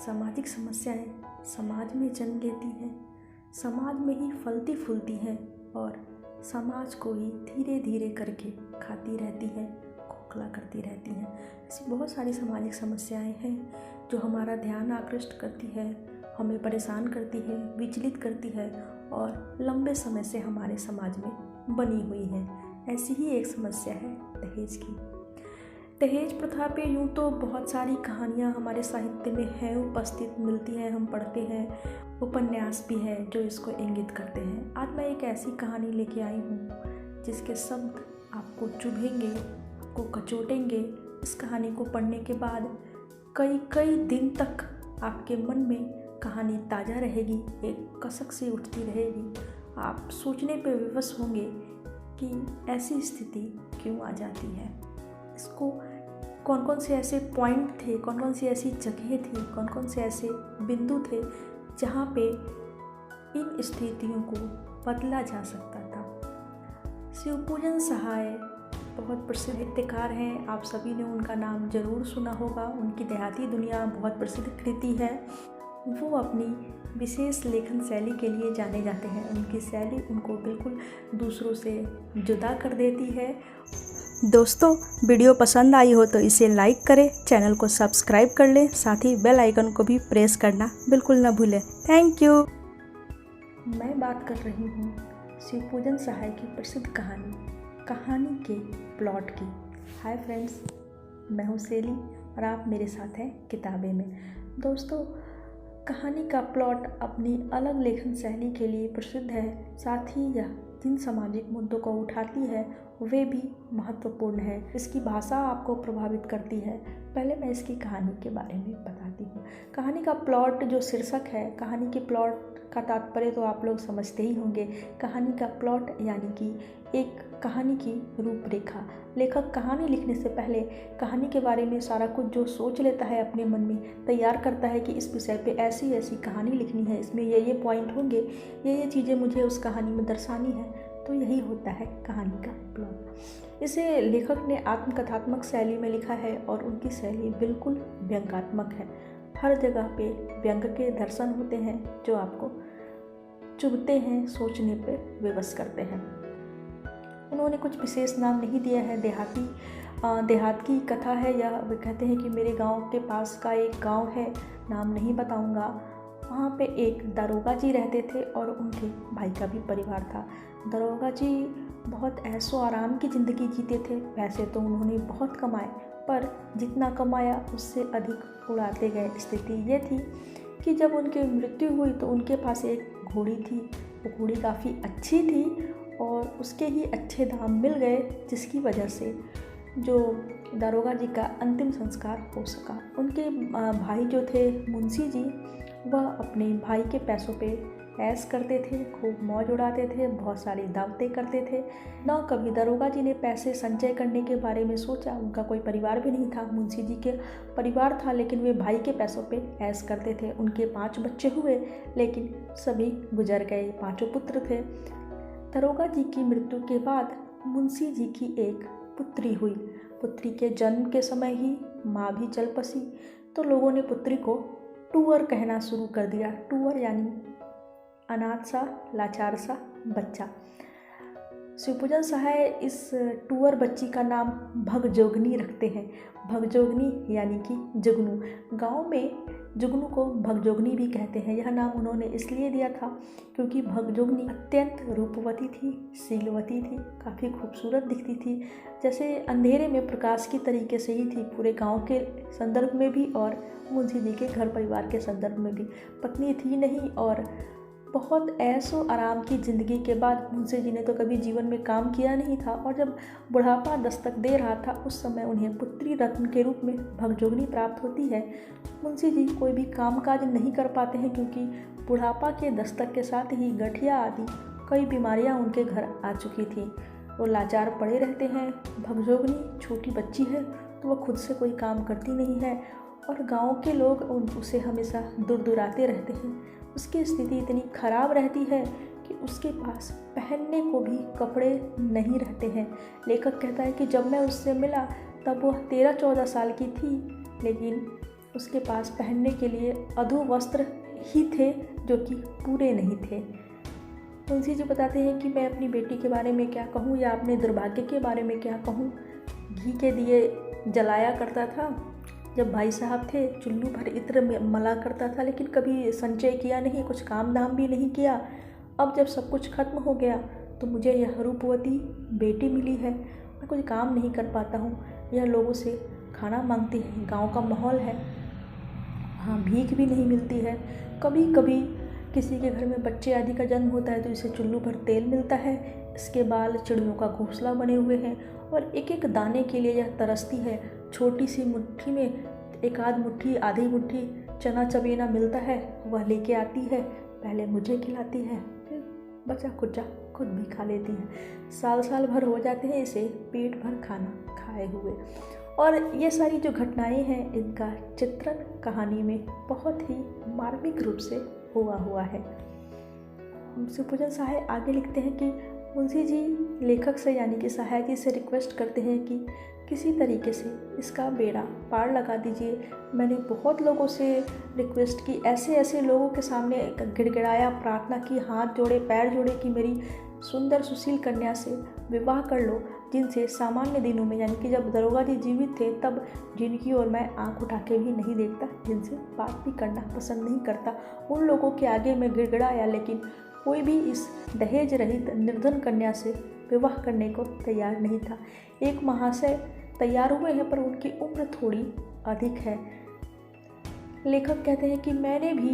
सामाजिक समस्याएं समाज में जन्म लेती हैं, समाज में ही फलती फूलती हैं और समाज को ही धीरे धीरे करके खाती रहती हैं, खोखला करती रहती हैं। ऐसी बहुत सारी सामाजिक समस्याएं हैं जो हमारा ध्यान आकृष्ट करती है, हमें परेशान करती है, विचलित करती है और लंबे समय से हमारे समाज में बनी हुई है। ऐसी ही एक समस्या है दहेज की। दहेज प्रथा पे यूँ तो बहुत सारी कहानियाँ हमारे साहित्य में हैं, उपस्थित मिलती हैं, हम पढ़ते हैं, उपन्यास भी है जो इसको इंगित करते हैं। आज मैं एक ऐसी कहानी लेके आई हूँ जिसके शब्द आपको चुभेंगे, आपको कचोटेंगे। इस कहानी को पढ़ने के बाद कई कई दिन तक आपके मन में कहानी ताज़ा रहेगी, एक कसक सी उठती रहेगी। आप सोचने पे विवश होंगे कि ऐसी स्थिति क्यों आ जाती है। इसको कौन कौन से ऐसे पॉइंट थे, कौन कौन सी ऐसी जगह थी, कौन कौन से ऐसे बिंदु थे जहाँ पे इन स्थितियों को बदला जा सकता था। शिवपूजन सहाय बहुत प्रसिद्ध साहित्यकार हैं, आप सभी ने उनका नाम जरूर सुना होगा। उनकी देहाती दुनिया बहुत प्रसिद्ध कृति है। वो अपनी विशेष लेखन शैली के लिए जाने जाते हैं। उनकी शैली उनको बिल्कुल दूसरों से जुदा कर देती है। दोस्तों, वीडियो पसंद आई हो तो इसे लाइक करें, चैनल को सब्सक्राइब कर लें, साथ ही बेल आइकन को भी प्रेस करना बिल्कुल न भूलें। Thank you. मैं बात कर रही हूँ शिवपूजन सहाय की प्रसिद्ध कहानी के प्लॉट की। हाय फ्रेंड्स, मैं हूँ सेली और आप मेरे साथ हैं किताबें में। दोस्तों, कहानी का प्लॉट अपनी अलग लेखन शैली के लिए प्रसिद्ध है, साथ ही यह जिन सामाजिक मुद्दों को उठाती है वे भी महत्वपूर्ण है। इसकी भाषा आपको प्रभावित करती है। पहले मैं इसकी कहानी के बारे में बताती हूँ। कहानी का प्लॉट जो शीर्षक है, कहानी के प्लॉट का तात्पर्य तो आप लोग समझते ही होंगे। कहानी का प्लॉट यानी कि एक कहानी की रूपरेखा। लेखक कहानी लिखने से पहले कहानी के बारे में सारा कुछ जो सोच लेता है, अपने मन में तैयार करता है कि इस विषय पे ऐसी ऐसी कहानी लिखनी है, इसमें ये पॉइंट होंगे, ये चीज़ें मुझे उस कहानी में दर्शानी है। तो यही होता है कहानी का प्लॉट। इसे लेखक ने आत्मकथात्मक शैली में लिखा है और उनकी शैली बिल्कुल व्यंग्यात्मक है। हर जगह पे व्यंग के दर्शन होते हैं जो आपको चुभते हैं, सोचने पे विवश करते हैं। उन्होंने कुछ विशेष नाम नहीं दिया है। देहात की कथा है, या वे कहते हैं कि मेरे गांव के पास का एक गांव है, नाम नहीं बताऊंगा। वहाँ पे एक दरोगा जी रहते थे और उनके भाई का भी परिवार था। दरोगा जी बहुत ऐशो आराम की ज़िंदगी जीते थे। पैसे तो उन्होंने बहुत कमाए, पर जितना कमाया उससे अधिक उड़ाते गए। स्थिति ये थी कि जब उनकी मृत्यु हुई तो उनके पास एक घोड़ी थी। वो घोड़ी काफ़ी अच्छी थी और उसके ही अच्छे दाम मिल गए, जिसकी वजह से जो दरोगा जी का अंतिम संस्कार हो सका। उनके भाई जो थे मुंशी जी, वह अपने भाई के पैसों पे ऐश करते थे, खूब मौज उड़ाते थे, बहुत सारी दावतें करते थे। ना कभी दरोगा जी ने पैसे संचय करने के बारे में सोचा। उनका कोई परिवार भी नहीं था। मुंशी जी के परिवार था, लेकिन वे भाई के पैसों पे ऐश करते थे। उनके 5 बच्चे हुए, लेकिन सभी गुजर गए। 5 पुत्र थे। दरोगा जी की मृत्यु के बाद मुंशी जी की एक पुत्री हुई। पुत्री के जन्म के समय ही माँ भी चल बसी, तो लोगों ने पुत्री को टूअर कहना शुरू कर दिया। टूअर यानी अनाथ सा, लाचार सा बच्चा। शिवपूजन सहाय इस टूअर बच्ची का नाम भगजोगनी रखते हैं। भगजोगनी यानी कि जुगनू। गांव में जुगनू को भगजोगनी भी कहते हैं। यह नाम उन्होंने इसलिए दिया था क्योंकि भगजोगनी अत्यंत रूपवती थी, शीलवती थी, काफ़ी खूबसूरत दिखती थी। जैसे अंधेरे में प्रकाश की तरीके से ही थी, पूरे गांव के संदर्भ में भी और मुंशी जी के घर परिवार के संदर्भ में भी। पत्नी थी नहीं और बहुत ऐशो आराम की ज़िंदगी के बाद मुंशी जी ने तो कभी जीवन में काम किया नहीं था, और जब बुढ़ापा दस्तक दे रहा था उस समय उन्हें पुत्री रत्न के रूप में भगजोगनी प्राप्त होती है। मुंशी जी कोई भी कामकाज नहीं कर पाते हैं क्योंकि बुढ़ापा के दस्तक के साथ ही गठिया आदि कई बीमारियां उनके घर आ चुकी थी। वो लाचार पड़े रहते हैं। भगजोगनी छोटी बच्ची है तो वह खुद से कोई काम करती नहीं है और गाँव के लोग उसे हमेशा दुराते रहते हैं। उसकी स्थिति इतनी खराब रहती है कि उसके पास पहनने को भी कपड़े नहीं रहते हैं। लेखक कहता है कि जब मैं उससे मिला तब वह 13-14 साल की थी, लेकिन उसके पास पहनने के लिए अधो वस्त्र ही थे जो कि पूरे नहीं थे। मुंशी जी बताते हैं कि मैं अपनी बेटी के बारे में क्या कहूँ या अपने दुर्भाग्य के बारे में क्या कहूँ। घी के दिए जलाया करता था, जब भाई साहब थे चुल्लू भर इत्र मला करता था, लेकिन कभी संचय किया नहीं, कुछ काम धाम भी नहीं किया। अब जब सब कुछ खत्म हो गया तो मुझे यह रूपवती बेटी मिली है, मैं कुछ काम नहीं कर पाता हूँ, यह लोगों से खाना मांगती है, गांव का माहौल है, हाँ भीख भी नहीं मिलती है। कभी कभी किसी के घर में बच्चे आदि का जन्म होता है तो इसे चुल्लू भर तेल मिलता है, इसके बाल चिड़ियों का घोंसला बने हुए हैं और एक एक दाने के लिए यह तरसती है। छोटी सी मुट्ठी में एक आध मुट्ठी आधी मुट्ठी चना चबेना मिलता है, वह लेके आती है, पहले मुझे खिलाती है, फिर बचा कुचा खुद भी खा लेती है। साल साल भर हो जाते हैं इसे पेट भर खाना खाए हुए। और ये सारी जो घटनाएं हैं इनका चित्रण कहानी में बहुत ही मार्मिक रूप से हुआ है। शिवपूजन सहाय आगे लिखते हैं कि मुंशी जी लेखक से यानी कि सहाय जी से रिक्वेस्ट करते हैं कि किसी तरीके से इसका बेड़ा पार लगा दीजिए। मैंने बहुत लोगों से रिक्वेस्ट की, ऐसे ऐसे लोगों के सामने गिड़गिड़ाया, प्रार्थना की, हाथ जोड़े पैर जोड़े कि मेरी सुंदर सुशील कन्या से विवाह कर लो, जिनसे सामान्य दिनों में यानी कि जब दरोगा जी जीवित थे तब जिनकी ओर मैं आंख उठा के भी नहीं देखता, जिनसे बात भी करना पसंद नहीं करता, उन लोगों के आगे मैं गिड़गिड़ाया, लेकिन कोई भी इस दहेज रहित निर्धन कन्या से विवाह करने को तैयार नहीं था। एक महाशय तैयार हुए हैं पर उनकी उम्र थोड़ी अधिक है। लेखक कहते हैं कि मैंने भी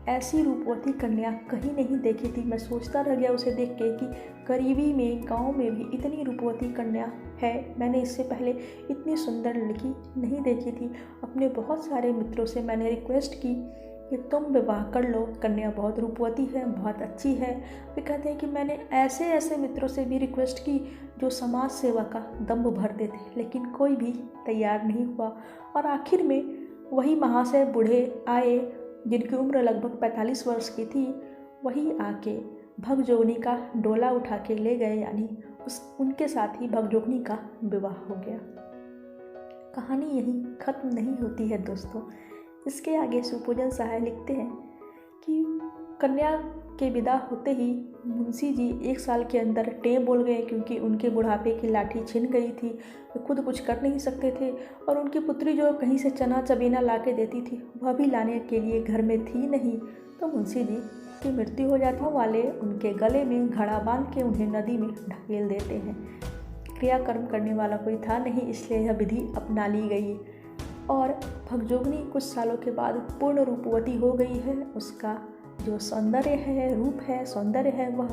ऐसी रूपवती कन्या कहीं नहीं देखी थी। मैं सोचता रह गया उसे देख के कि करीबी में गांव में भी इतनी रूपवती कन्या है, मैंने इससे पहले इतनी सुंदर लड़की नहीं देखी थी। अपने बहुत सारे मित्रों से मैंने रिक्वेस्ट की कि तुम विवाह कर लो, कन्या बहुत रूपवती है, बहुत अच्छी है। वे कहते हैं कि मैंने ऐसे ऐसे मित्रों से भी रिक्वेस्ट की जो समाज सेवा का दम्भ भरते थे, लेकिन कोई भी तैयार नहीं हुआ। और आखिर में वही महाशय बूढ़े आए जिनकी उम्र लगभग 45 वर्ष की थी, वही आके भगजोगनी का डोला उठा के ले गए, यानी उनके साथ ही भगजोगनी का विवाह हो गया। कहानी यहीं खत्म नहीं होती है दोस्तों। इसके आगे शिवपूजन सहाय लिखते हैं कि कन्या के विदा होते ही मुंशी जी 1 साल के अंदर टें बोल गए, क्योंकि उनके बुढ़ापे की लाठी छिन गई थी, वे खुद कुछ कर नहीं सकते थे। और उनकी पुत्री जो कहीं से चना चबेना ला के देती थी वह भी लाने के लिए घर में थी नहीं, तो मुंशी जी की मृत्यु हो जाती वाले उनके गले में घड़ा बांध के उन्हें नदी में ढकेल देते हैं। क्रियाकर्म करने वाला कोई था नहीं, इसलिए यह विधि अपना ली गई और भगजोगनी कुछ सालों के बाद पूर्ण रूपवती हो गई है। उसका जो सौंदर्य है, रूप है, सौंदर्य है, वह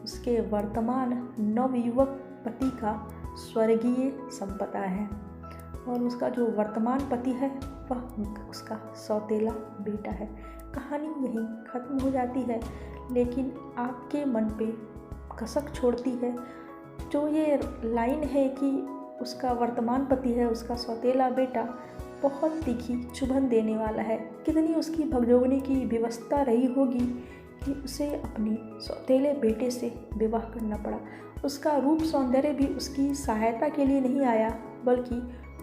उसके वर्तमान नवयुवक पति का स्वर्गीय संपदा है और उसका जो वर्तमान पति है वह उसका सौतेला बेटा है। कहानी यहीं खत्म हो जाती है, लेकिन आपके मन पे कसक छोड़ती है जो ये लाइन है कि उसका वर्तमान पति है, उसका सौतेला बेटा बहुत तीखी चुभन देने वाला है। कितनी उसकी भगजोगनी की व्यवस्था रही होगी कि उसे अपने सौतेले बेटे से विवाह करना पड़ा। उसका रूप सौंदर्य भी उसकी सहायता के लिए नहीं आया, बल्कि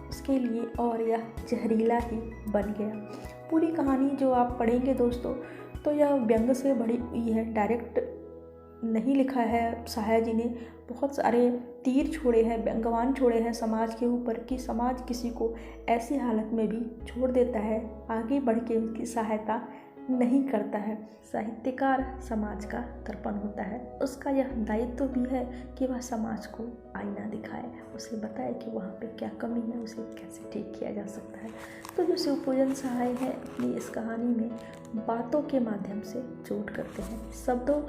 उसके लिए और यह जहरीला ही बन गया। पूरी कहानी जो आप पढ़ेंगे दोस्तों तो यह व्यंग से भरी हुई है, डायरेक्ट नहीं लिखा है। सहाय जी ने बहुत सारे तीर छोड़े हैं, व्यंग्यवान छोड़े हैं समाज के ऊपर कि समाज किसी को ऐसी हालत में भी छोड़ देता है, आगे बढ़ के उनकी सहायता नहीं करता है। साहित्यकार समाज का दर्पण होता है, उसका यह दायित्व भी है कि वह समाज को आईना दिखाए, उसे बताए कि वहाँ पे क्या कमी है, उसे कैसे ठीक किया जा सकता है। तो जो शिवपूजन सहाय है अपनी इस कहानी में बातों के माध्यम से चोट करते हैं। शब्दों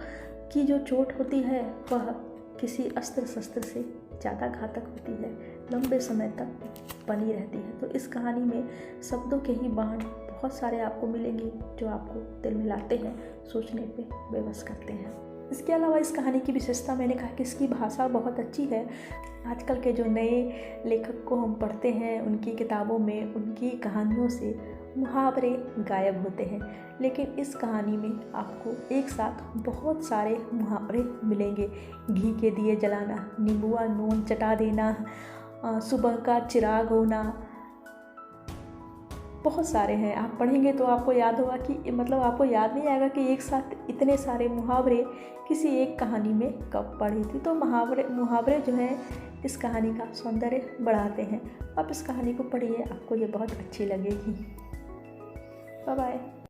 की जो चोट होती है वह किसी अस्त्र शस्त्र से ज़्यादा घातक होती है, लंबे समय तक बनी रहती है। तो इस कहानी में शब्दों के ही बाण बहुत सारे आपको मिलेंगे जो आपको तिलमिलाते हैं, सोचने पे बेबस करते हैं। इसके अलावा इस कहानी की विशेषता मैंने कहा कि इसकी भाषा बहुत अच्छी है। आजकल के जो नए लेखक को हम पढ़ते हैं उनकी किताबों में उनकी कहानियों से मुहावरे गायब होते हैं, लेकिन इस कहानी में आपको एक साथ बहुत सारे मुहावरे मिलेंगे। घी के दिए जलाना, नींबुआ नून चटा देना, सुबह का चिराग होना, बहुत सारे हैं। आप पढ़ेंगे तो आपको याद होगा कि मतलब आपको याद नहीं आएगा कि एक साथ इतने सारे मुहावरे किसी एक कहानी में कब पढ़े थे। तो मुहावरे जो है इस कहानी का सौंदर्य बढ़ाते हैं। आप इस कहानी को पढ़िए, आपको ये बहुत अच्छी लगेगी। Bye bye.